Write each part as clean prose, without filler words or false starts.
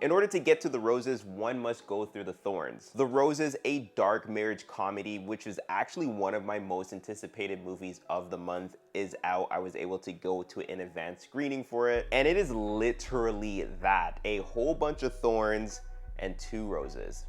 In order to get to The Roses, one must go through the thorns. The Roses, a dark marriage comedy, which is actually one of my most anticipated movies of the month, is out. I was able to go to an advanced screening for it, and it is literally that. A whole bunch of thorns and 2 roses.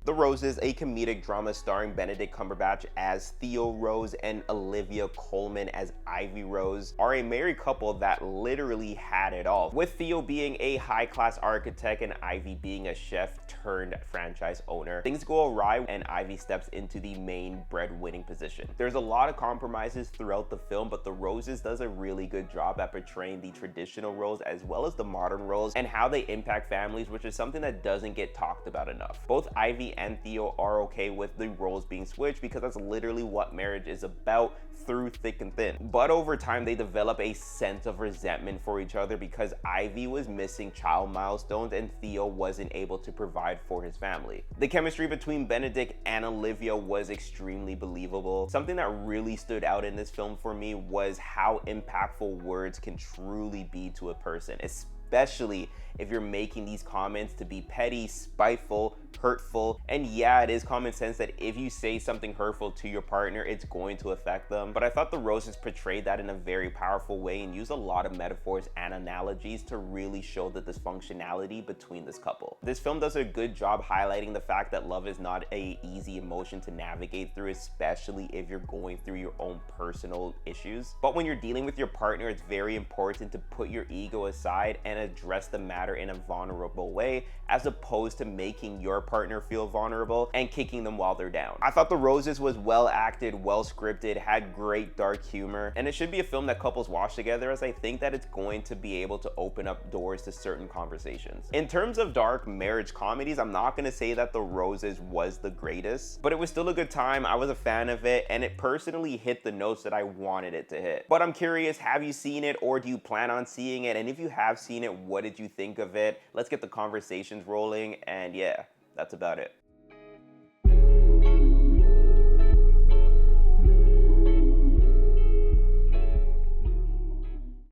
The Roses, a comedic drama starring Benedict Cumberbatch as Theo Rose and Olivia Colman as Ivy Rose, are a married couple that literally had it all, with Theo being a high-class architect and Ivy being a chef turned franchise owner. Things go awry and Ivy steps into the main breadwinning position. There's a lot of compromises throughout the film, but The Roses does a really good job at portraying the traditional roles as well as the modern roles and how they impact families, which is something that doesn't get talked about enough. Both Ivy and Theo are okay with the roles being switched because that's literally what marriage is about through thick and thin. But over time, they develop a sense of resentment for each other because Ivy was missing child milestones and Theo wasn't able to provide for his family. The chemistry between Benedict and Olivia was extremely believable. Something that really stood out in this film for me was how impactful words can truly be to a person, especially if you're making these comments to be petty, spiteful, hurtful. And yeah, it is common sense that if you say something hurtful to your partner, it's going to affect them. But I thought The Roses portrayed that in a very powerful way and used a lot of metaphors and analogies to really show the dysfunctionality between this couple. This film does a good job highlighting the fact that love is not an easy emotion to navigate through, especially if you're going through your own personal issues. But when you're dealing with your partner, it's very important to put your ego aside and address the matter in a vulnerable way, as opposed to making your partner feel vulnerable and kicking them while they're down. I thought The Roses was well acted, well scripted, had great dark humor, and it should be a film that couples watch together, as I think that it's going to be able to open up doors to certain conversations. In terms of dark marriage comedies, I'm not gonna say that The Roses was the greatest, but it was still a good time. I was a fan of it, and it personally hit the notes that I wanted it to hit. But I'm curious, have you seen it, or do you plan on seeing it? And if you have seen it, what did you think of it? Let's get the conversations rolling, and yeah, that's about it.